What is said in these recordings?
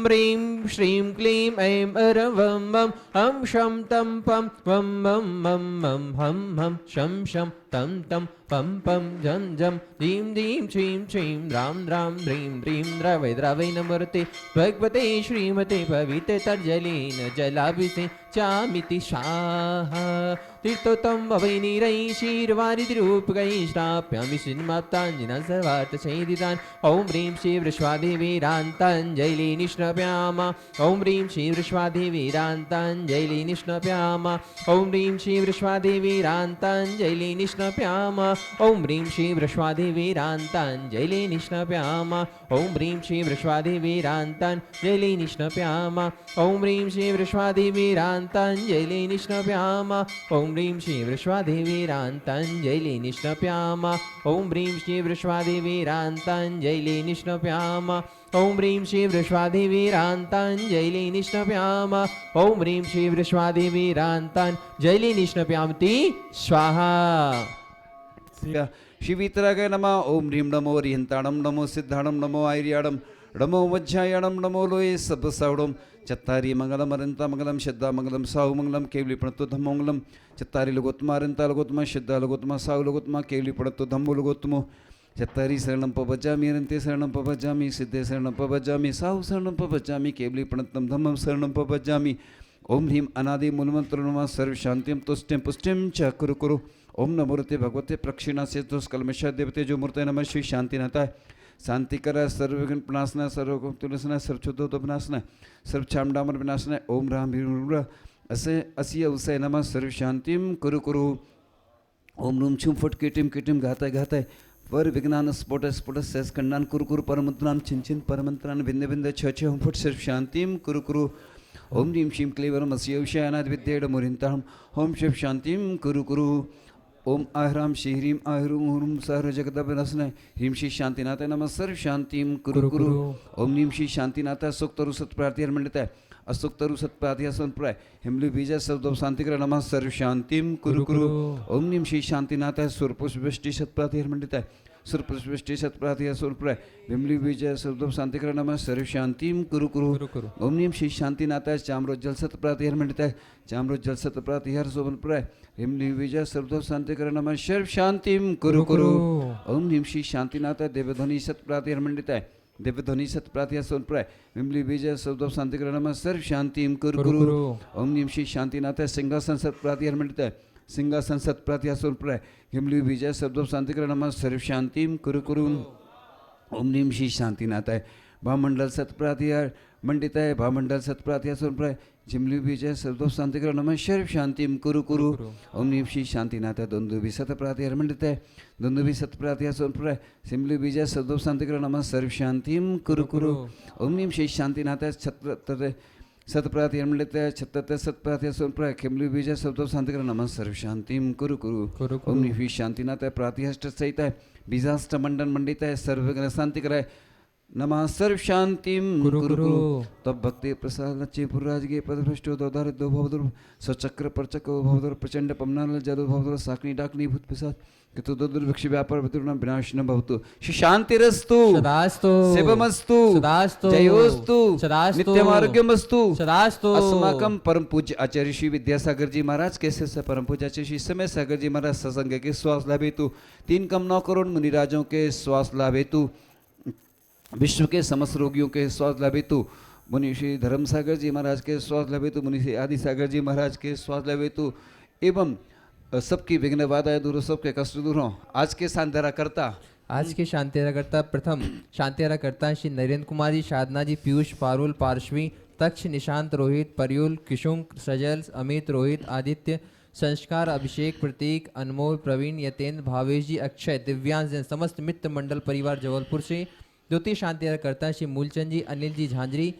ह्रीं श्रीं क्लीं ऐं वं वं हं शं तं पं वं वं मं मं हं हं शं शं तं तं पं पं झं झं ह्रीं ह्रीं श्रीं श्रीं द्रां द्रां ह्रीं ह्रीं द्रवै द्रवै नमोऽर्ते भगवते श्रीमते पवित्रतर्जलेन जलाभिषेचामिति स्वाहा तीर्थोत्तम भवैनीरै शीर्वारिधिरूपकै श्राप्यामि श्रीमाताञ्जना सर्वार्थसेदितान् ॐ ह्रीं श्रीवृष्वादेवीरान्ताञ्जलि निष्णप्याम ॐ ह्रीं श्रीवृष्वादेवीरान्ताञ्जलि निष्णप्याम ॐ ह्रीं श्रीवृष्वादेवीरान्ताञ्जलि निष्णप्याम ॐ ह्रीं श्रीवृष्वादेवीरान्ताञ्जलि निष्णप्याम ॐ ह्रीं श्रीवृष्वादेवीरान्ताञ्जलि निष्णप्याम ॐ ह्रीं श्रीवृष्वादेवीरान्ताञ्जलि निष्णप्याम ॐ ह्रीं श्रीवृष्वादेवीरान्ताञ्जलि निष्णप्याम ॐ ह्रीं श्रीवृष्वादेवीरान्ताञ्जलि निष्णप्याम ॐ ह्रीं श्रीवृष्वादेवीरान्ताञ्जलि निष्णप्याम ॐ ह्रीं श्रीवृष्वादेवीरान्ताञ्जलि निष्णप्यामति स्वाहा। शिवीतरागाय नमः। ओम ह्रीं नमो रिहंताणं नमो सिद्धाणं नमो आर्याणं नमो वज्रायणं नमो लोये सबसावडं चत्तारी मंगलम अरंता मंगलम श्रद्धा मंगलम साहु मंगलम केवली प्रणतो धम्मो मंगलम चत्तारी लगोत्तमा अरंता लगोत्तमा श्रद्धा लगोत्तमा साहु लगोत्तमा केवली प्रणतो धम्मो लगोत्तमो चत्तारी शरणं पवजामि अरंते शरणं पवजामि सिद्धे शरणं पवजामि साहु शरणं पवजामि केवली प्रणतं धम्मं शरणं पवजामि। ओम ह्रीं अनादि मूलमंत्र नमः सर्व शांतिम तुष्टिम पुष्टिम च कुरु कुरु। ओम नमोते भगवते प्रक्षिणा से कलमेशा देवते जो मूर्ते नमः श्री शांतिनाथा शांति करा सर्वविघ्न विनाशना सर्वकुलसना सर्वचोदो विनाशना सर्व छामडामर विनाशना। ओम राम असे असी उसे नमः सर्व शांतिम कुरु कुरु। ओम रूम छुम फुट कीटिम कीटिम घाताय घाताय पर विज्ञान स्फोट स्फोट शेष खंडान कुरु कुरु परमंत्रान चिंचिन परमंत्रान भिन्न भिन्न छ हम फुट सर्व शांतिम कुरु कुरु। ओम ह्रीं श्रीं क्लीवरम अस्य विषयानाद विद्येड मुरिंताहम ओम शिव शांतिम कुरु कुरु। ओम आहराम श्री ह्रीं आहरुम हुरुम सहर जगदभिनसने ह्रीं श्री शांतिनाथाय नमः सर्व शांतिम कुरु कुरु। ओम ह्रीं श्री शांतिनाथाय सुक्तरु सत्प्रातिहर मंडिताय असुक्तरु सत्प्रातिहर संप्राय हिमलु बीजा शब्द शांतिकर नमः सर्व शांतिम कुरु कुरु। ओम ह्रीं श्री शांतिनाथाय सुरपुष्पृष्टि सत्प्रातिहर मंडिताय सुरपुष्पृष्टि सत्प्रातिहर सुरप्राय हिमलु बीजा शब्द शांतिकर नमः सर्व शांतिम कुरु कुरु। ओम ह्रीं श्री शांतिनाथाय चाम्रोज्जल सत्प्रातिहर मंडिताय चाम्रोज्जल सत्प्रातिहर शोभनप्राय हिमलु बीजा शब्द शांतिकर नमः सर्व शांतिम कुरु कुरु। ओम ह्रीं श्री शांतिनाथाय देवध्वनि सत्प्रातिहर मंडिताय देवध्वनि सत्प्रातिहर सोनप्राय विमली बीज शब्द शांतिकर नमः सर्व शांतिम कुरु कुरु। ओम ह्रीं श्री शांतिनाथाय सिंहासन सत्प्रातिहर मंडिताय सिंहासन सत्प्रातिहर सोनप्राय हिमली बीज शब्द शांतिकर नमः सर्व शांतिम कुरु कुरु। ओम ह्रीं श्री शांतिनाथाय भामंडल सत्प्रातिहर मंडिताय भामंडल सत्प्रातिहर सोनप्राय जिमली विजय शब्द शांतिकर नमः सर्व शांतिम कुरु कुरु। ओम ह्रीं श्री शांतिनाथाय द्वंद्वी सत्प्रातिहर मंडिताय द्वंद्वी सत्प्रातिहर सोनप्राय सिमली विजय शब्द शांतिकर नमः सर्व शांतिम कुरु कुरु। ओम ह्रीं श्री शांतिनाथाय छत्र सत्प्रातिहर मंडिताय छत्र सत्प्रातिहर सोनप्राय खिमली विजय शब्द शांतिकर नमः सर्व शांतिम कुरु कुरु। ओम ह्रीं श्री शांतिनाथाय प्रातिहष्ट सहिताय बीजाष्ट मंडन मंडिताय सर्वविघ्न शांतिकराय नमः सर्व शांतिम कुरु कुरु। तब भक्ति प्रसाद लच्चे पुरराज के पदभ्रष्टो दौदारित दो भवदुर सचक्र परचक भवदुर प्रचंड पमनाल जदो भवदुर साकनी डाकनी भूत प्रसाद कितु ददुर वृक्ष व्यापार भतुर्नाम विनाश न भवतु श्री शांतिरस्तु सदास्तु शिवमस्तु सदास्तु जयोस्तु सदास्तु नित्यमारोग्यमस्तु सदास्तु। अस्माकं परम पूज्य आचार्य श्री विद्यासागर जी महाराज के से परम पूज्य आचार्य श्री समय सागर जी महाराज सत्संग के स्वास लाभेतु 3 कम 9 करोड़ मुनिराजों के स्वास लाभेतु विश्व के समस्त रोगियों के स्वास्थ्य लाभ हेतु मुनि श्री धर्म सागर जी महाराज के स्वास्थ्य लाभ हेतु मुनि श्री आदि सागर जी महाराज के स्वास्थ्य लाभ हेतु एवं सबकी विघ्न बाधाएं दूर सबके कष्ट दूर हों। आज के शांतिकर्ता प्रथम शांतिकर्ता श्री नरेंद्र कुमार जी साधना जी पीयूष पारुल पार्श्वी तक्ष निशांत रोहित परयुल किशुंग सजल अमित रोहित आदित्य संस्कार अभिषेक प्रतीक अनमोल प्रवीण यतेंद्र भावेश जी अक्षय दिव्यांश समस्त मित्र मंडल परिवार जबलपुर से द्वितीय शांतिकर्ता श्री मूलचंद जी अनिल जी झांझरी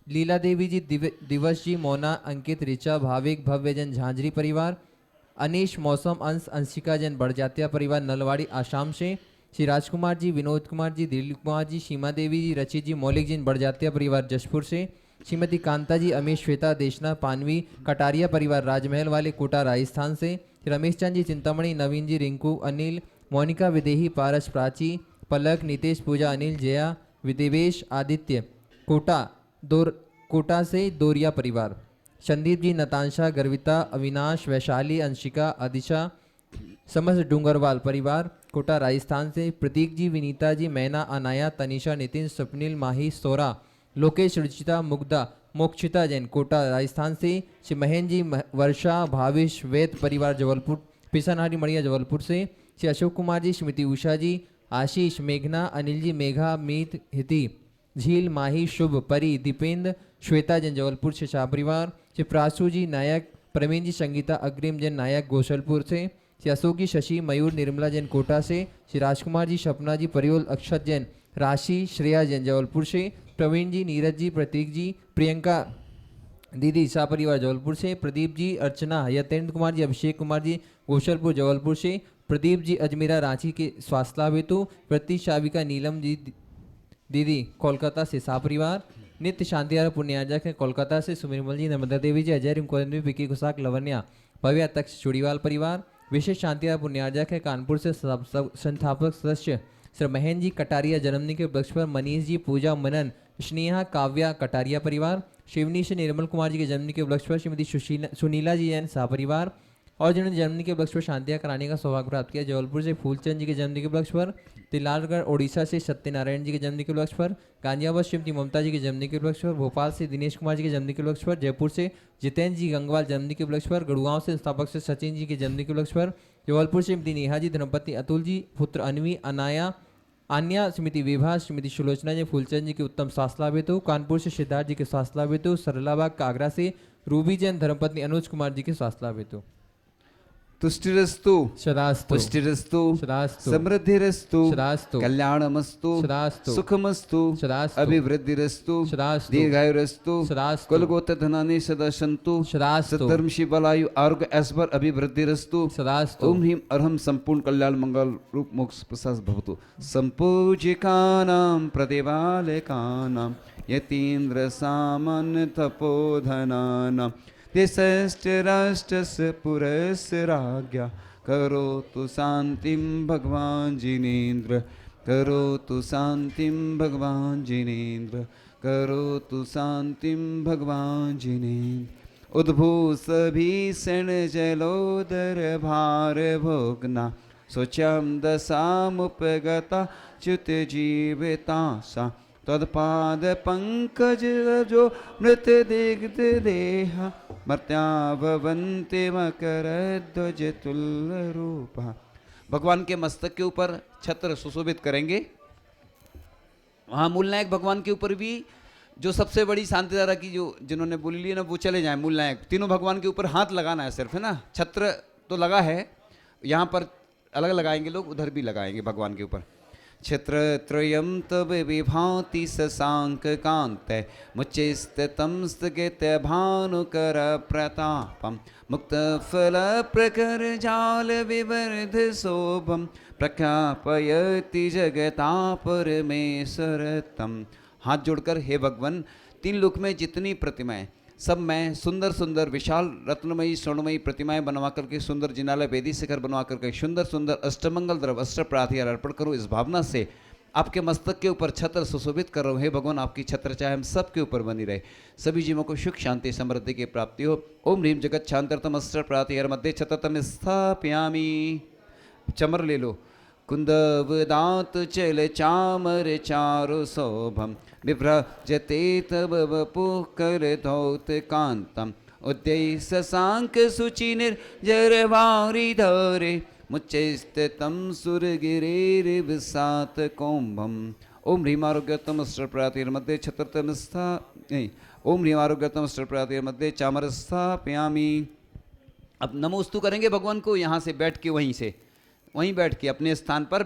लीला देवी जी दिवस जी मोना अंकित ऋचा भाविक भव्यजन झांझरी परिवार अनीश मौसम अंश अंशिका जन बड़जात्या परिवार नलवाड़ी आसाम से श्री राजकुमार जी विनोद कुमार जी दिलीप कुमार जी सीमा देवी जी रचित जी मौलिक जी बड़जात्या परिवार जशपुर से श्रीमती कांता जी अमीश श्वेता देशना पानवी कटारिया परिवार राजमहल वाले कोटा राजस्थान से रमेश चंद जी चिंतामणि नवीन जी रिंकू अनिल मोनिका विदेही पारस प्राची पलक नितेश पूजा अनिल जया विदेवेश आदित्य कोटा से दोरिया परिवार। संदीप जी, नतांशा, गर्विता, अविनाश, वैशाली, अंशिका, अदिशा, समस्त डूंगरवाल परिवार कोटा राजस्थान से। प्रतीक जी, विनीता जी, मैना, अनाया, तनिषा, नितिन, स्वप्निल, माही, सोरा, लोकेश, रुचिता, मुग्धा, मोक्षिता जैन कोटा राजस्थान से। श्री महेंद्र जी, वर्षा, भाविश, वेद परिवार जबलपुर, पिसानारी मड़िया जबलपुर से। श्री अशोक कुमार जी, श्रीमती उषा जी, आशीष, मेघना, अनिल जी, मेघा, मीत, हिति, झील, माही, शुभ, परी, दीपेंद्र, श्वेता जैन जबलपुर से शाह परिवार। श्री प्रासू जी, नायक, प्रवीण जी, संगीता, अग्रिम जैन नायक गोसलपुर से। श्री अशोक जी, शशि, मयूर, निर्मला जैन कोटा से। श्री राजकुमार जी, सपना जी, परियोल, अक्षत जैन, राशि, श्रेया जैन जबलपुर से। प्रवीण जी, नीरज जी, प्रतीक जी, प्रियंका दीदी शाह परिवार जबलपुर से। प्रदीप जी, अर्चना, यतेंद्र कुमार जी, अभिषेक कुमार जी, गोशलपुर जबलपुर से। प्रदीप जी, अजमेरा रांची के स्वास्थ्य हेतु। प्रति शाविका, नीलम जी दीदी कोलकाता से शाह परिवार। नित्य शांतिहारा पुण्यार्जक है कोलकाता से। सुमिरमल जी, नर्मदा देवी जी, अजय रिमकोलवी, विकी कुसाक, लवन्या, भव्या तक्ष चूड़ीवाल परिवार। विशेष शांतिहारा पुण्यार्जक है कानपुर से संस्थापक सदस्य श्री महेंद्र जी कटारिया जन्मदिन के उपलक्ष्य पर। मनीष जी, पूजा, मनन, स्नेहा, काव्या कटारिया परिवार। शिवनी से निर्मल कुमार जी के जन्मदिन के उपलक्ष्य पर श्रीमती सुनीला जी जैन शाह परिवार। और जिन्होंने जन्मदिन के उपलक्ष्य पर शांतियाँ कराने का सौभाग्य प्राप्त किया, जबलपुर से फूलचंद जी के जन्मदिन के उपलक्ष्य पर। तिलारगढ़ ओडिशा से सत्यनारायण जी के जन्मदिन के उपलक्ष्य पर। गांजियाबाद श्रीमती ममता जी के जन्मदिन के उपलक्ष्य पर। भोपाल से दिनेश कुमार जी के जन्मदिन के उपलक्ष्य पर। जयपुर से जितेंद्र जी गंगवाल जन्मदिन के उपलक्ष्य पर। गढ़गांव से संस्थापक से सचिन जी के जन्मदिन के उपलक्ष्य पर। जबलपुर से श्रीमती नेहा जी, धर्मपति अतुल जी, पुत्र अनवी, अनाया, आन्या, श्रीमती विभा, श्रीमती सुलोचना जी, फूलचंद जी के उत्तम स्वास्थ्य लाभ हेतु। कानपुर से सिद्धार्थ जी के स्वास्थ्य लाभ हेतु। सरलाबाग कागरा से रूबी जैन, धर्मपत्नी अनुज कुमार जी के स्वास्थ्य लाभ हेतु। तुष्टिरस्तु, सदास्तु, पुष्टिरस्तु, सदास्तु, समृद्धिरस्तु, सदास्तु, कल्याणमस्तु, सदास्तु, सुखमस्तु, सदास्तु, अभिवृद्धिरस्तु, सदास्तु, दीर्घायुरस्तु, सदास्तु, कुलगोत्र धनानि सदा सन्तु, सदास्तु, सद्धर्म शिवलायु आरोग्य ऐश्वर अभिवृद्धिरस्तु। सदास्तु। ओम ह्रीम अरहम संपूर्ण कल्याण मंगल रूप मोक्ष प्रसाद भवतु। संपूजिकानां प्रतिपालकानां यतीन्द्र सामान्य तपोधनानां देशस्य राष्ट्रस्य पुरस्य राज्ञा करोतु शांतिं भगवान जिनेन्द्र, करोतु शांतिं भगवान जिनेन्द्र, करोतु शांतिं भगवान जिनेन्द्र। उद्भूष भीषण जलोदर भार भोगना शोच्यं दशामुपगता च्युत जीविता सा। तत्पाद पंकज जो मृत दिग्ध देहा मर्त्या भवन्ति मकर ध्वज तुल्य रूपा। भगवान के मस्तक के ऊपर छत्र सुशोभित करेंगे। वहाँ मूल नायक भगवान के ऊपर भी जो सबसे बड़ी शांतिधारा की जो जिन्होंने बोली ली ना वो चले जाएं। मूल नायक तीनों भगवान के ऊपर हाथ लगाना है सिर्फ, है ना। छत्र तो लगा है, यहाँ पर अलग लगाएंगे लोग, उधर भी लगाएंगे भगवान के ऊपर। छत्रत्रयं तव विभाति शशांक कांत मुच्चैस्ततं स्थगित भानुकर प्रतापं मुक्तफल प्रखर जाल विवर्ध शोभं प्रख्यापयति जगता परमेश्वरतम। हाथ जोड़कर हे भगवान, तीन लोक में जितनी प्रतिमाएं सब मैं सुंदर सुंदर विशाल रत्नमयी स्वर्णमयी प्रतिमाएं बनवा करके सुंदर जिनालय वेदी शिखर बनवा करके सुंदर सुंदर अष्टमंगल द्रव अष्ट प्रातिहार अर्पण करूं। इस भावना से आपके मस्तक के ऊपर छत्र सुशोभित कर रहा हूं। हे भगवान, आपकी छत्र चाहे हम सब के ऊपर बनी रहे, सभी जीवों को सुख शांति समृद्धि की प्राप्ति हो। ओम ह्रीम जगत शांतरतम अष्ट प्रातिहार मध्ये छत्रतम स्थापयामि। चमर ले लो। कुंदवदात चल चामर चारु शोभम विभ्रजते तब वपुः कर धौत कांतम उद्यय शशांक शुचि निर्जरवारि धरे मुच्चैस्ततं सुरगिरेर्विसात कौम्भम। ओम ह्रीम आरोग्यतम अष्ट प्रातिहार मध्ये छत्रतम स्था नहीं, ओम ह्रीम आरोग्यतम अष्ट प्रातिहार मध्ये चामर स्थापयामि। अब नमोस्तु करेंगे भगवान को यहाँ से बैठ के, वहीं बैठ के अपने स्थान पर।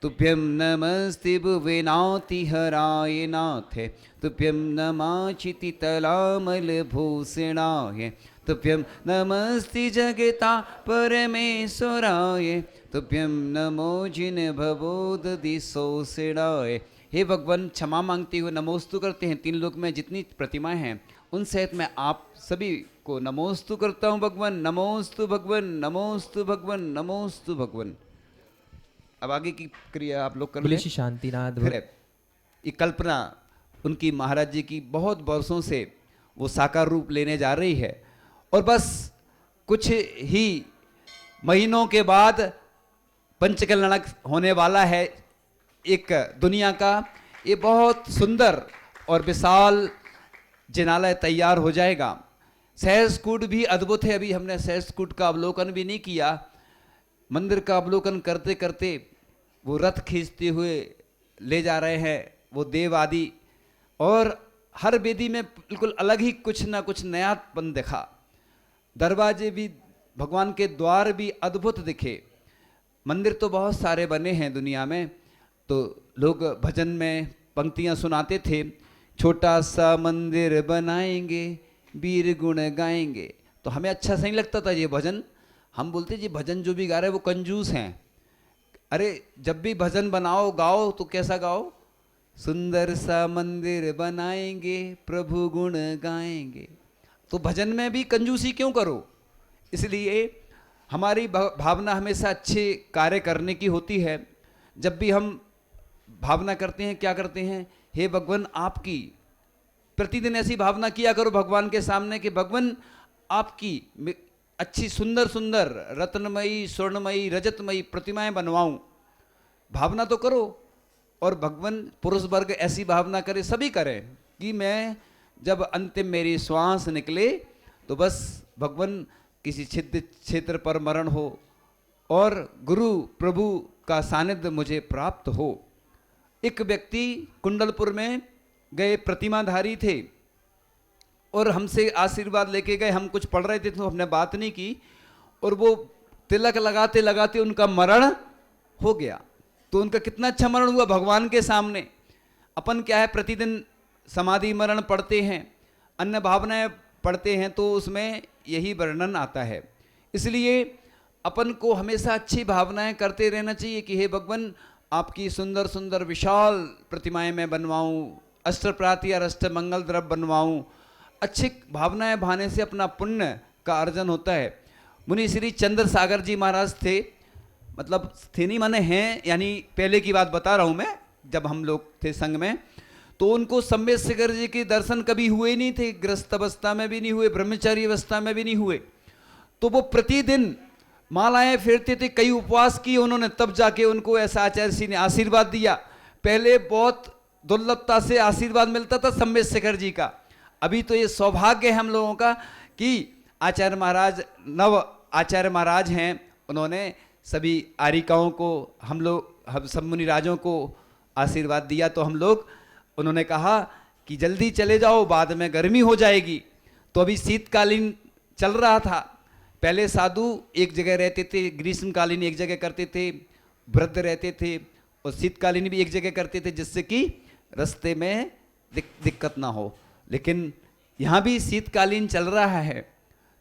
तुभ्यं नमस्ते भुवनाति हराय नाथे, तुभ्यं नमाचिति तलामल भूषणाय, तुभ्यं नमस्ते जगता परमेश्वराय, तुभ्यं नमो जिन भवोदधि शोषणाय। हे भगवान, क्षमा मांगते हुए नमोस्तु करते हैं। तीन लोक में जितनी प्रतिमाएं हैं उन सहित मैं आप सभी को नमोस्तु करता हूँ भगवान। नमोस्तु भगवान, नमोस्तु भगवान, नमोस्तु भगवान। अब आगे की क्रिया आप लोग कर लें। शांतिनाथ फिर ये कल्पना उनकी महाराज जी की बहुत वर्षों से वो साकार रूप लेने जा रही है। और बस कुछ ही महीनों के बाद पंचकल्याणक होने वाला है एक दुनिया का ये बहुत सुंदर और विशाल जिनालय तैयार हो जाएगा। सहस्त्रकूट भी अद्भुत है। अभी हमने सहस्त्रकूट का अवलोकन भी नहीं किया। मंदिर का अवलोकन करते करते वो रथ खींचते हुए ले जा रहे हैं वो देव आदि, और हर वेदी में बिल्कुल अलग ही कुछ ना कुछ नयापन दिखा। दरवाजे भी, भगवान के द्वार भी अद्भुत दिखे। मंदिर तो बहुत सारे बने हैं दुनिया में, तो लोग भजन में पंक्तियां सुनाते थे, छोटा सा मंदिर बनाएंगे वीर गुण गाएंगे। तो हमें अच्छा सही लगता था ये भजन। हम बोलते जी भजन जो भी गा रहे हैं वो कंजूस हैं। अरे जब भी भजन बनाओ गाओ तो कैसा गाओ, सुंदर सा मंदिर बनाएंगे प्रभु गुण गाएंगे। तो भजन में भी कंजूसी क्यों करो। इसलिए हमारी भावना हमेशा अच्छे कार्य करने की होती है। जब भी हम भावना करते हैं, क्या करते हैं, हे भगवान आपकी, प्रतिदिन ऐसी भावना किया करो भगवान के सामने कि भगवान आपकी अच्छी सुंदर सुंदर रत्नमयी स्वर्णमयी रजतमयी प्रतिमाएं बनवाऊं। भावना तो करो। और भगवान पुरुष वर्ग ऐसी भावना करे, सभी करें कि मैं जब अंतिम मेरी श्वास निकले तो बस भगवान किसी छिद्र क्षेत्र पर मरण हो और गुरु प्रभु का सानिध्य मुझे प्राप्त हो। एक व्यक्ति कुंडलपुर में गए, प्रतिमाधारी थे और हमसे आशीर्वाद लेके गए। हम कुछ पढ़ रहे थे तो हमने बात नहीं की, और वो तिलक लगाते लगाते उनका मरण हो गया। तो उनका कितना अच्छा मरण हुआ भगवान के सामने। अपन क्या है, प्रतिदिन समाधि मरण पढ़ते हैं, अन्य भावनाएं पढ़ते हैं, तो उसमें यही वर्णन आता है। इसलिए अपन को हमेशा अच्छी भावनाएं करते रहना चाहिए कि हे भगवान आपकी सुंदर सुंदर विशाल प्रतिमाएं मैं बनवाऊं, अष्टप्राति और अष्टमंगल द्रव्य बनवाऊं। अच्छी भावनाएं भाने से अपना पुण्य का अर्जन होता है। मुनि श्री चंद्र सागर जी महाराज थे, मतलब थे नहीं माने हैं, यानी पहले की बात बता रहा हूं मैं, जब हम लोग थे संघ में, तो उनको सम्यक शेखर जी के दर्शन कभी हुए ही नहीं थे। गृहस्थ अवस्था में भी नहीं हुए, ब्रह्मचारी अवस्था में भी नहीं हुए। तो वो प्रतिदिन मालाएं फेरते थे, कई उपवास किए उन्होंने, तब जाके उनको ऐसा आचार्य श्री ने आशीर्वाद दिया। पहले बहुत दुर्लभता से आशीर्वाद मिलता था सम्यक शेखर जी का। अभी तो ये सौभाग्य है हम लोगों का कि आचार्य महाराज, नव आचार्य महाराज हैं, उन्होंने सभी आरिकाओं को, हम सब मुनिराजों को आशीर्वाद दिया। तो हम लोग, उन्होंने कहा कि जल्दी चले जाओ, बाद में गर्मी हो जाएगी। तो अभी शीतकालीन चल रहा था। पहले साधु एक जगह रहते थे, ग्रीष्मकालीन एक जगह करते थे, वृद्ध रहते थे, और शीतकालीन भी एक जगह करते थे, जिससे कि रास्ते में दिक्कत ना हो। लेकिन यहाँ भी शीतकालीन चल रहा है,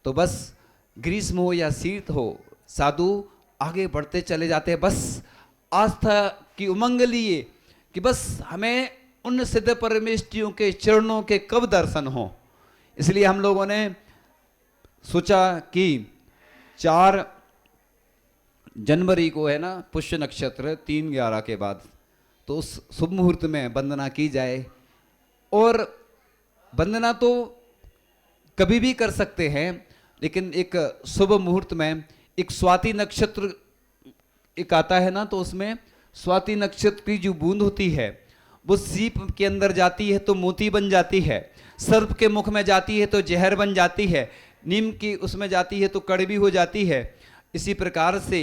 तो बस ग्रीष्म हो या शीत हो, साधु आगे बढ़ते चले जाते हैं, बस आस्था की उमंग लिए कि बस हमें उन सिद्ध परमेष्टियों के चरणों के कब दर्शन हो। इसलिए हम लोगों ने सोचा कि 4 जनवरी को है ना पुष्य नक्षत्र, 3/11 के बाद, तो उस शुभ मुहूर्त में वंदना की जाए। और वंदना तो कभी भी कर सकते हैं, लेकिन एक शुभ मुहूर्त में, एक स्वाति नक्षत्र एक आता है ना, तो उसमें स्वाति नक्षत्र की जो बूंद होती है वो सीप के अंदर जाती है तो मोती बन जाती है, सर्प के मुख में जाती है तो जहर बन जाती है, नीम की उसमें जाती है तो कड़वी हो जाती है। इसी प्रकार से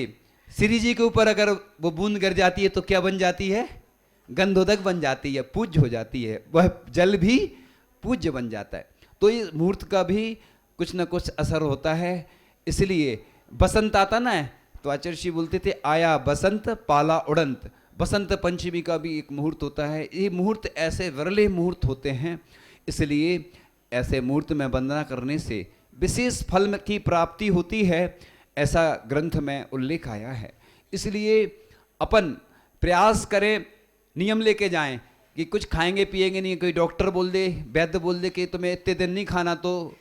श्री जी के ऊपर अगर वो बूंद गिर जाती है तो क्या बन जाती है, गंधोदक बन जाती है, पूज्य हो जाती है, वह जल भी पूज्य बन जाता है। तो इस मुहूर्त का भी कुछ न कुछ असर होता है। इसलिए बसंत आता ना, तो आचार्य जी बोलते थे आया बसंत पाला उड़ंत। बसंत पंचमी का भी एक मुहूर्त होता है। ये मुहूर्त ऐसे विरले मुहूर्त होते हैं, इसलिए ऐसे मुहूर्त में वंदना करने से विशेष फल की प्राप्ति होती है, ऐसा ग्रंथ में उल्लेख आया है। इसलिए अपन प्रयास करें, नियम लेके जाएं कि कुछ खाएंगे पिएंगे नहीं। कोई डॉक्टर बोल दे, वैद्य बोल दे कि तुम्हें इतने दिन नहीं खाना, तो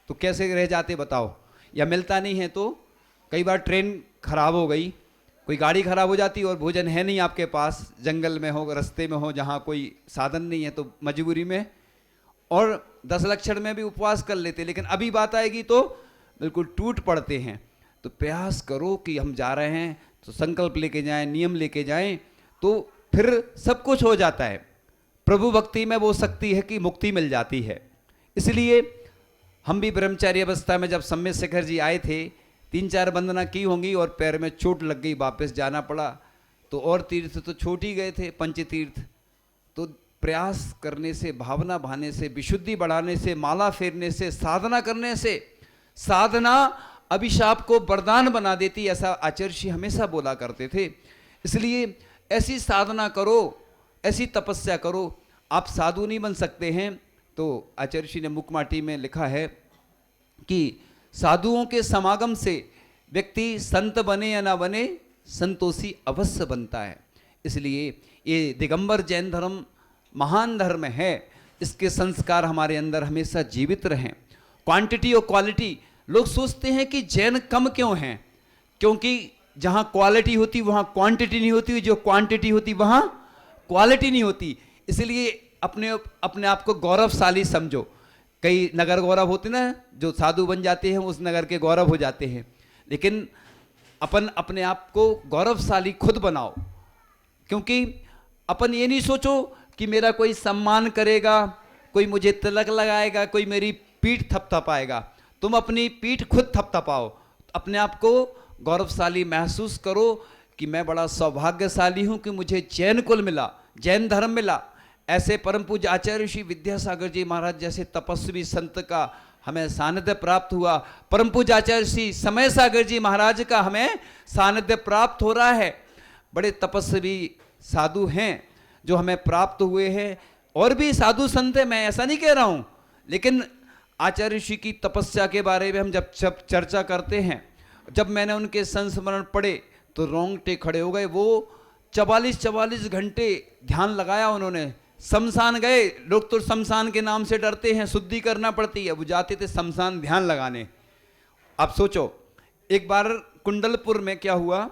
कैसे रह जाते बताओ, या मिलता नहीं है तो कई बार ट्रेन खराब हो गई कोई गाड़ी खराब हो जाती और भोजन है नहीं आपके पास, जंगल में हो, रास्ते में हो, जहाँ कोई साधन नहीं है, तो मजबूरी में और 10 लक्षण में भी उपवास कर लेते, लेकिन अभी बात आएगी तो बिल्कुल टूट पड़ते हैं। तो प्रयास करो कि हम जा रहे हैं तो संकल्प लेके जाएं, नियम लेके जाएं, तो फिर सब कुछ हो जाता है। प्रभु भक्ति में वो शक्ति है कि मुक्ति मिल जाती है। इसलिए हम भी ब्रह्मचारी अवस्था में जब सम्य शेखर जी आए थे, 3-4 वंदना की होंगी और पैर में चोट लग गई, वापस जाना पड़ा। तो और तीर्थ तो छूट ही गए थे, पंचतीर्थ। तो प्रयास करने से, भावना भाने से, विशुद्धि बढ़ाने से, माला फेरने से, साधना करने से, साधना अभिशाप को वरदान बना देती, ऐसा आचार्य श्री हमेशा बोला करते थे। इसलिए ऐसी साधना करो, ऐसी तपस्या करो। आप साधु नहीं बन सकते हैं, तो आचार्य श्री ने मुकमाटी में लिखा है कि साधुओं के समागम से व्यक्ति संत बने या ना बने, संतोषी अवश्य बनता है। इसलिए ये दिगंबर जैन धर्म महान धर्म है, इसके संस्कार हमारे अंदर हमेशा जीवित रहें। क्वांटिटी और क्वालिटी, लोग सोचते हैं कि जैन कम क्यों हैं, क्योंकि जहाँ क्वालिटी होती वहाँ क्वांटिटी नहीं होती, जो क्वांटिटी होती वहाँ क्वालिटी नहीं होती। इसलिए अपने आप को गौरवशाली समझो। कई नगर गौरव होते ना, जो साधु बन जाते हैं उस नगर के गौरव हो जाते हैं, लेकिन अपन अपने आप को गौरवशाली खुद बनाओ। क्योंकि अपन ये नहीं सोचो कि मेरा कोई सम्मान करेगा, कोई मुझे तिलक लगाएगा, कोई मेरी पीठ थपथपाएगा। तुम अपनी पीठ खुद थपथपाओ, अपने आप को गौरवशाली महसूस करो कि मैं बड़ा सौभाग्यशाली हूँ कि मुझे जैन कुल मिला, जैन धर्म मिला। ऐसे परम पूज्य आचार्य श्री विद्यासागर जी महाराज जैसे तपस्वी संत का हमें सानिध्य प्राप्त हुआ। परम पूज्य आचार्य श्री समय सागर जी महाराज का हमें सानिध्य प्राप्त हो रहा है। बड़े तपस्वी साधु हैं जो हमें प्राप्त हुए हैं, और भी साधु संत हैं, मैं ऐसा नहीं कह रहा हूँ। लेकिन आचार्य श्री की तपस्या के बारे में हम जब चर्चा करते हैं, जब मैंने उनके संस्मरण पढ़े तो रोंगटे खड़े हो गए। वो 44 घंटे ध्यान लगाया उन्होंने। शमशान गए, लोग तो शमशान के नाम से डरते हैं, शुद्धि करना पड़ती है, वो जाते थे शमशान ध्यान लगाने। आप सोचो, एक बार कुंडलपुर में क्या हुआ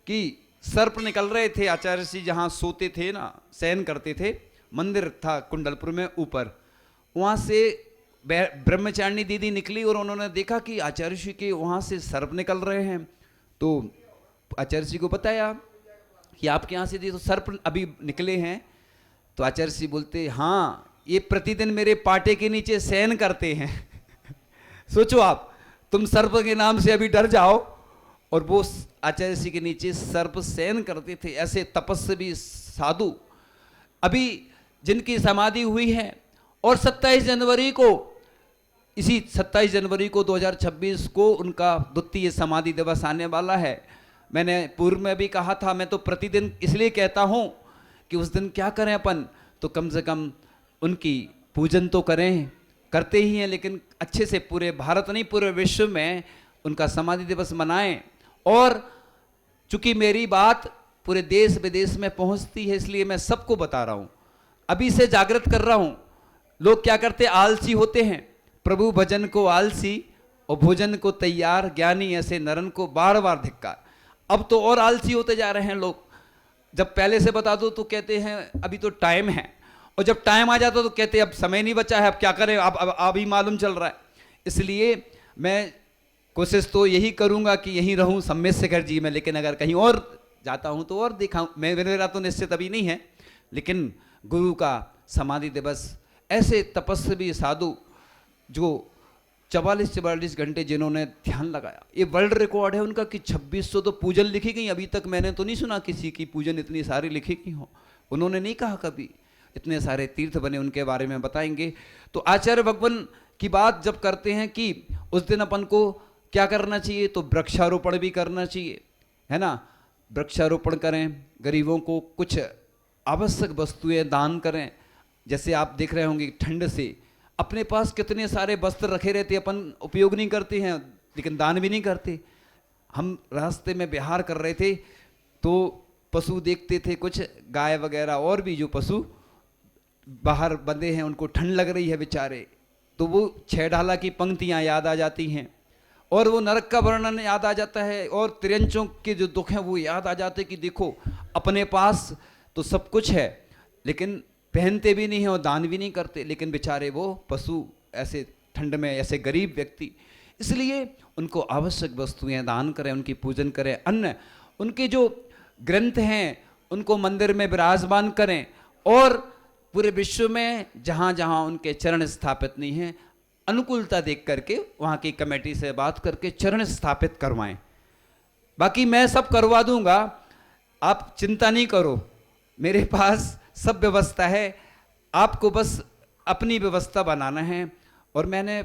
कि सर्प निकल रहे थे। आचार्य जी जहाँ सोते थे ना, शयन करते थे, मंदिर था कुंडलपुर में ऊपर, वहाँ से ब्रह्मचारिणी दीदी निकली और उन्होंने देखा कि आचार्य जी के वहाँ से सर्प निकल रहे हैं। तो आचार्य जी को बताया कि आपके यहाँ से तो सर्प अभी निकले हैं। तो आचार्य जी बोलते, हाँ ये प्रतिदिन मेरे पाटे के नीचे शयन करते हैं। सोचो आप, तुम सर्प के नाम से अभी डर जाओ, और वो आचार्य जी के नीचे सर्प शयन करते थे। ऐसे तपस्वी साधु अभी जिनकी समाधि हुई है, और 27 जनवरी को, इसी 27 जनवरी को 2026 को उनका द्वितीय समाधि दिवस आने वाला है। मैंने पूर्व में भी कहा था, मैं तो प्रतिदिन इसलिए कहता हूँ कि उस दिन क्या करें अपन, तो कम से कम उनकी पूजन तो करें, करते ही हैं, लेकिन अच्छे से पूरे भारत नहीं पूरे विश्व में उनका समाधि दिवस मनाएं। और चूंकि मेरी बात पूरे देश विदेश में पहुंचती है, इसलिए मैं सबको बता रहा हूँ, अभी से जागृत कर रहा हूँ। लोग क्या करते, आलसी होते हैं, प्रभु भजन को आलसी और भोजन को तैयार, ज्ञानी ऐसे नरन को बार बार धिक्कार। अब तो और आलसी होते जा रहे हैं लोग। जब पहले से बता दो तो कहते हैं अभी तो टाइम है, और जब टाइम आ जाता तो कहते हैं अब समय नहीं बचा है, अब क्या करें, अब अभी मालूम चल रहा है। इसलिए मैं कोशिश तो यही करूंगा कि यहीं रहूं सम्य शेखर जी में, लेकिन अगर कहीं और जाता हूं तो और दिखाऊं। मेरा तो निश्चित अभी नहीं है, लेकिन गुरु का समाधि दिवस, ऐसे तपस्वी साधु जो 44 घंटे जिन्होंने ध्यान लगाया, ये वर्ल्ड रिकॉर्ड है उनका कि 2600 तो पूजन लिखी गई। अभी तक मैंने तो नहीं सुना किसी की पूजन इतनी सारी लिखी गई हो। उन्होंने नहीं कहा कभी, इतने सारे तीर्थ बने, उनके बारे में बताएंगे। तो आचार्य भगवान की बात जब करते हैं कि उस दिन अपन को क्या करना चाहिए, तो वृक्षारोपण भी करना चाहिए, है ना। वृक्षारोपण करें, गरीबों को कुछ आवश्यक वस्तुएं दान करें। जैसे आप देख रहे होंगे ठंड से अपने पास कितने सारे वस्त्र रखे रहते, अपन उपयोग नहीं करते हैं, लेकिन दान भी नहीं करते। हम रास्ते में विहार कर रहे थे तो पशु देखते थे, कुछ गाय वगैरह और भी जो पशु बाहर बंधे हैं, उनको ठंड लग रही है बेचारे, तो वो 6 ढाला की पंक्तियाँ याद आ जाती हैं। और वो नरक का वर्णन याद आ जाता है, और त्रियंचों के जो दुख हैं वो याद आ जाते कि देखो अपने पास तो सब कुछ है लेकिन पहनते भी नहीं हैं और दान भी नहीं करते, लेकिन बेचारे वो पशु ऐसे ठंड में, ऐसे गरीब व्यक्ति, इसलिए उनको आवश्यक वस्तुएं दान करें, उनकी पूजन करें, अन्न, उनके जो ग्रंथ हैं उनको मंदिर में विराजमान करें, और पूरे विश्व में जहाँ जहाँ उनके चरण स्थापित नहीं हैं अनुकूलता देख करके वहाँ की कमेटी से बात करके चरण स्थापित करवाएं। बाकी मैं सब करवा दूंगा, आप चिंता नहीं करो, मेरे पास सब व्यवस्था है, आपको बस अपनी व्यवस्था बनाना है। और मैंने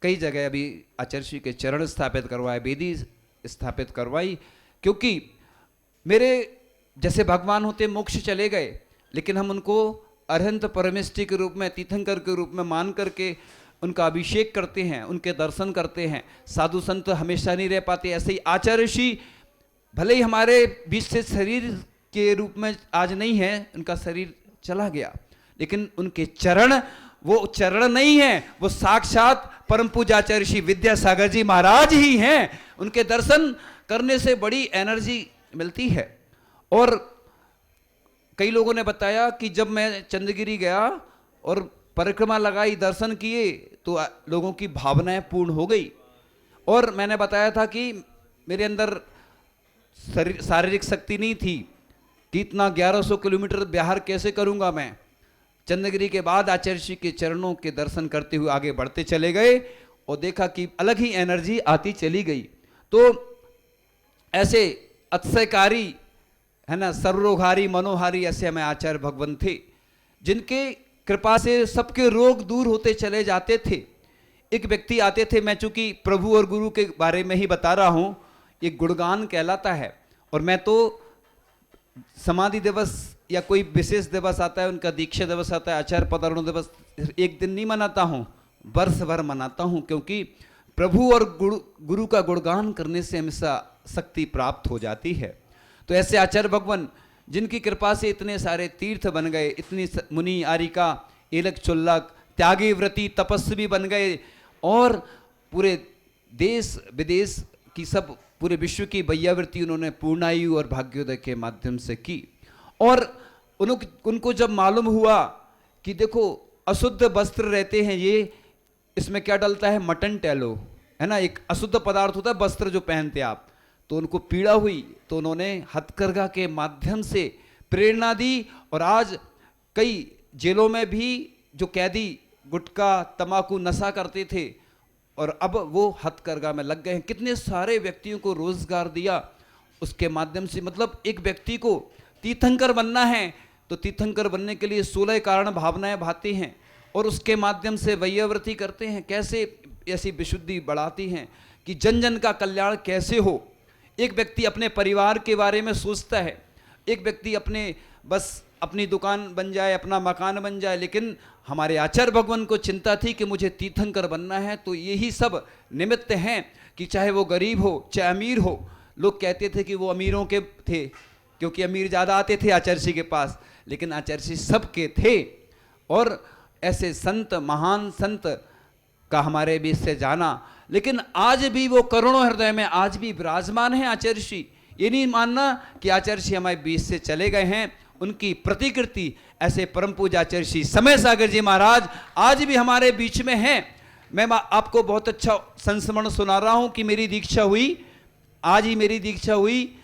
कई जगह अभी आचार्य श्री के चरण स्थापित करवाए, वेदी स्थापित करवाई, क्योंकि मेरे जैसे भगवान होते मोक्ष चले गए, लेकिन हम उनको अरहंत परमेष्टि के रूप में, तीर्थंकर के रूप में मान करके उनका अभिषेक करते हैं, उनके दर्शन करते हैं। साधु संत हमेशा नहीं रह पाते, ऐसे ही आचार्य ऋषि भले ही हमारे बीच से शरीर के रूप में आज नहीं है, उनका शरीर चला गया, लेकिन उनके चरण वो चरण नहीं है, वो साक्षात परम पूज्य आचार्य श्री विद्यासागर जी महाराज ही हैं। उनके दर्शन करने से बड़ी एनर्जी मिलती है। और कई लोगों ने बताया कि जब मैं चंद्रगिरी गया और परिक्रमा लगाई, दर्शन किए, तो लोगों की भावनाएं पूर्ण हो गई। और मैंने बताया था कि मेरे अंदर शारीरिक शक्ति नहीं थी कि इतना 1100 किलोमीटर बिहार कैसे करूंगा मैं। चंद्रगिरी के बाद आचार्य जी के चरणों के दर्शन करते हुए आगे बढ़ते चले गए और देखा कि अलग ही एनर्जी आती चली गई। तो ऐसे अतिशयकारी है ना, सर्वरोगहारी मनोहारी ऐसे हमें आचार्य भगवान थे, जिनके कृपा से सबके रोग दूर होते चले जाते थे। एक व्यक्ति आते थे, मैं चूंकि प्रभु और गुरु के बारे में ही बता रहा हूं, ये गुणगान कहलाता है, और मैं तो समाधि दिवस या कोई विशेष दिवस आता है, उनका दीक्षा दिवस आता है, आचार्य पदारोहण दिवस, एक दिन नहीं मनाता हूं, वर्ष भर मनाता हूं, क्योंकि प्रभु और गुरु का गुणगान करने से हमेशा शक्ति प्राप्त हो जाती है। तो ऐसे आचार्य भगवान जिनकी कृपा से इतने सारे तीर्थ बन गए, इतनी मुनि आरिका एलक चुल्लक त्यागी व्रती तपस्वी बन गए, और पूरे देश विदेश की सब पूरे विश्व की वैयावृत्ति उन्होंने पूर्णायु और भाग्योदय के माध्यम से की। और उनको जब मालूम हुआ कि देखो अशुद्ध वस्त्र रहते हैं ये, इसमें क्या डलता है, मटन टैलो है ना, एक अशुद्ध पदार्थ होता है वस्त्र जो पहनते आप, तो उनको पीड़ा हुई, तो उन्होंने हथकरघा के माध्यम से प्रेरणा दी। और आज कई जेलों में भी जो कैदी गुटखा तंबाकू नशा करते थे, और अब वो हथकरघा में लग गए हैं। कितने सारे व्यक्तियों को रोजगार दिया उसके माध्यम से। मतलब एक व्यक्ति को तीर्थंकर बनना है तो तीर्थंकर बनने के लिए 16 कारण भावनाएं भाती हैं, और उसके माध्यम से वैयावृत्ति करते हैं। कैसे ऐसी विशुद्धि बढ़ाती हैं कि जन जन का कल्याण कैसे हो। एक व्यक्ति अपने परिवार के बारे में सोचता है, एक व्यक्ति अपने बस अपनी दुकान बन जाए, अपना मकान बन जाए, लेकिन हमारे आचार्य भगवान को चिंता थी कि मुझे तीर्थंकर बनना है। तो यही सब निमित्त हैं कि चाहे वो गरीब हो चाहे अमीर हो। लोग कहते थे कि वो अमीरों के थे, क्योंकि अमीर ज़्यादा आते थे आचार्य जी के पास, लेकिन आचार्य जी सबके थे। और ऐसे संत, महान संत का हमारे बीच से जाना, लेकिन आज भी वो करोड़ों हृदय में आज भी विराजमान है आचार्य श्री। ये नहीं मानना कि आचार्य श्री हमारे बीच से चले गए हैं, उनकी प्रतिकृति ऐसे परम पूज्य आचार्य श्री समय सागर जी महाराज आज भी हमारे बीच में हैं। मैं आपको बहुत अच्छा संस्मरण सुना रहा हूं कि मेरी दीक्षा हुई, आज ही मेरी दीक्षा हुई,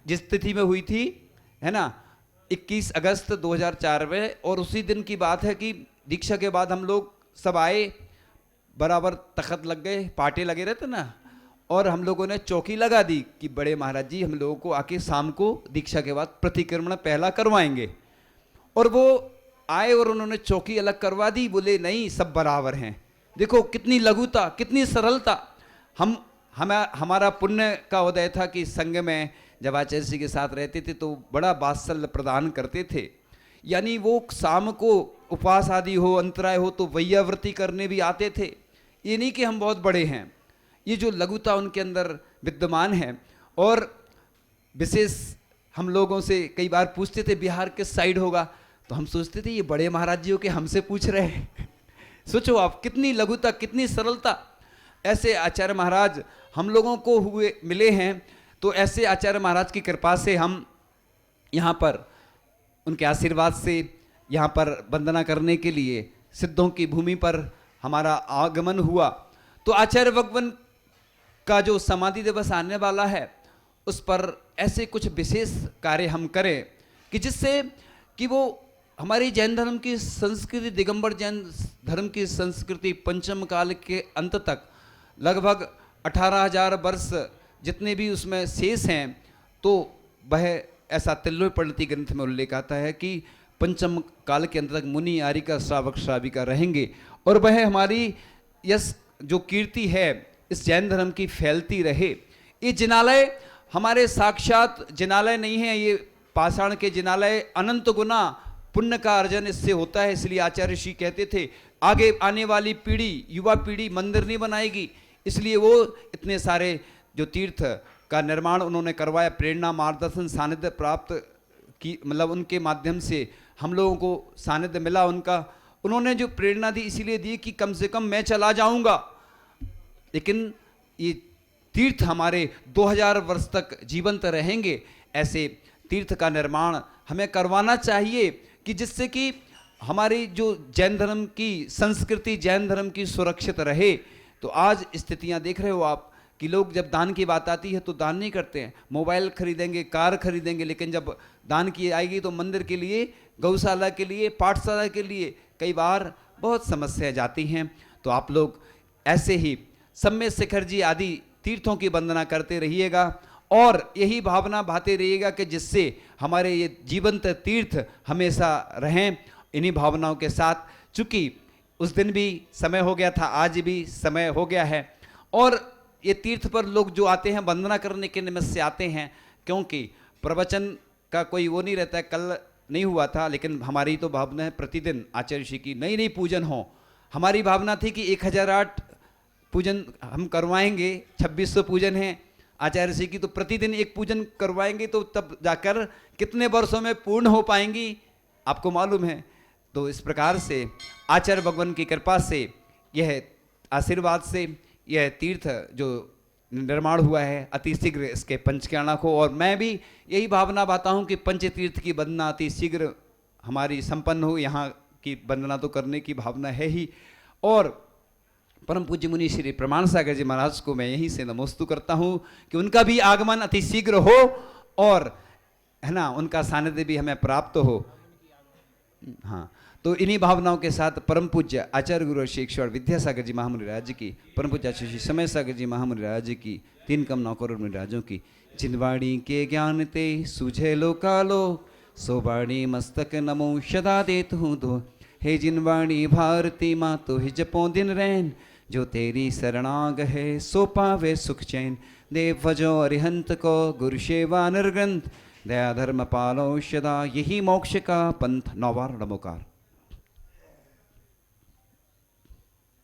जिस तिथि में हुई थी है ना, 21 अगस्त 2004 में। और उसी दिन की बात है कि दीक्षा के बाद हम लोग सब आए, बराबर तखत लग गए, पाटे लगे रहते ना, और हम लोगों ने चौकी लगा दी कि बड़े महाराज जी हम लोगों को आके शाम को दीक्षा के बाद प्रतिक्रमण पहला करवाएंगे। और वो आए और उन्होंने चौकी अलग करवा दी, बोले नहीं सब बराबर हैं। देखो कितनी लघुता, कितनी सरलता। हमारा पुण्य का उदय था कि संघ में जब आचार्य जी के साथ रहते थे तो बड़ा वात्सल्य प्रदान करते थे। यानी वो शाम को उपवास आदि हो, अंतराय हो, तो वैयावृत्ति करने भी आते थे। ये नहीं कि हम बहुत बड़े हैं, ये जो लघुता उनके अंदर विद्यमान है। और विशेष हम लोगों से कई बार पूछते थे बिहार किस साइड होगा, तो हम सोचते थे ये बड़े महाराज जी हो के हमसे पूछ रहे हैं। सोचो आप, कितनी लघुता, कितनी सरलता। ऐसे आचार्य महाराज हम लोगों को मिले हैं। तो ऐसे आचार्य महाराज की कृपा से हम यहाँ पर उनके आशीर्वाद से यहाँ पर वंदना करने के लिए सिद्धों की भूमि पर हमारा आगमन हुआ। तो आचार्य भगवान का जो समाधि दिवस आने वाला है उस पर ऐसे कुछ विशेष कार्य हम करें कि जिससे कि वो हमारी जैन धर्म की संस्कृति, दिगंबर जैन धर्म की संस्कृति पंचम काल के अंत तक लगभग 18,000 वर्ष जितने भी उसमें शेष हैं, तो वह ऐसा तिल्लोय पंडिती ग्रंथ में उल्लेख आता है कि पंचम काल के अंत तक मुनि आर्यिका श्रावक श्राविका रहेंगे और वह हमारी यश जो कीर्ति है इस जैन धर्म की फैलती रहे। ये जिनालय हमारे साक्षात जिनालय नहीं है, ये पाषाण के जिनालय अनंत गुना पुण्य का अर्जन इससे होता है। इसलिए आचार्य ऋषि कहते थे आगे आने वाली पीढ़ी, युवा पीढ़ी मंदिर नहीं बनाएगी, इसलिए वो इतने सारे जो तीर्थ का निर्माण उन्होंने करवाया। प्रेरणा, मार्गदर्शन, सानिध्य प्राप्त की, मतलब उनके माध्यम से हम लोगों को सानिध्य मिला उनका। उन्होंने जो प्रेरणा दी इसीलिए दी कि कम से कम मैं चला जाऊंगा, लेकिन ये तीर्थ हमारे 2000 वर्ष तक जीवंत रहेंगे। ऐसे तीर्थ का निर्माण हमें करवाना चाहिए कि जिससे कि हमारी जो जैन धर्म की संस्कृति, जैन धर्म की सुरक्षित रहे। तो आज स्थितियां देख रहे हो आप कि लोग जब दान की बात आती है तो दान नहीं करते हैं, मोबाइल खरीदेंगे, कार खरीदेंगे, लेकिन जब दान की आएगी तो मंदिर के लिए, गौशाला के लिए, पाठशाला के लिए कई बार बहुत समस्याएं जाती हैं। तो आप लोग ऐसे ही सम्य शिखर जी आदि तीर्थों की वंदना करते रहिएगा और यही भावना भाते रहिएगा कि जिससे हमारे ये जीवंत तीर्थ हमेशा रहें। इन्हीं भावनाओं के साथ, चूँकि उस दिन भी समय हो गया था, आज भी समय हो गया है और ये तीर्थ पर लोग जो आते हैं वंदना करने के निमित्त से आते हैं, क्योंकि प्रवचन का कोई वो नहीं रहता है। कल नहीं हुआ था, लेकिन हमारी तो भावना है प्रतिदिन आचार्य ऋषि की नई नई पूजन हो। हमारी भावना थी कि 1008 पूजन हम करवाएंगे, 2600 पूजन हैं आचार्य ऋषि की, तो प्रतिदिन एक पूजन करवाएंगे तो तब जाकर कितने वर्षों में पूर्ण हो पाएंगी आपको मालूम है। तो इस प्रकार से आचार्य भगवान की कृपा से, यह आशीर्वाद से यह तीर्थ जो निर्माण हुआ है अति शीघ्र इसके पंचकर्णा को, और मैं भी यही भावना पाता हूँ कि पंच तीर्थ की वंदना अति शीघ्र हमारी संपन्न हो। यहाँ की वंदना तो करने की भावना है ही, और परम पूज्य मुनि श्री प्रमाण सागर जी महाराज को मैं यहीं से नमोस्तु करता हूँ कि उनका भी आगमन अति शीघ्र हो और है ना, उनका सानिध्य भी हमें प्राप्त हो। हाँ, तो इन्हीं भावनाओं के साथ परम पूज्य आचार्य गुरु श्री ईश्वर विद्यासागर जी महामुनि राज की, परम पूज्य आचार्य श्री समय सागर जी महामुनि राज की, 3 कम 9 करोड़ मुनि राजों की, जिनवाणी के ज्ञान ते सुझे लोकालो, सोबाणी मस्तक नमो सदा देत हूँ दो। हे जिनवाणी भारती माँ तो ही जपो दिन रैन, जो तेरी शरणाग है सो पावे सुख चैन। देव भजो अरिहंत को गुरु सेवा निर्ग्रंथ, दया धर्म पालो सदा, यही मोक्ष का पंथ। 9 बार नमोकार।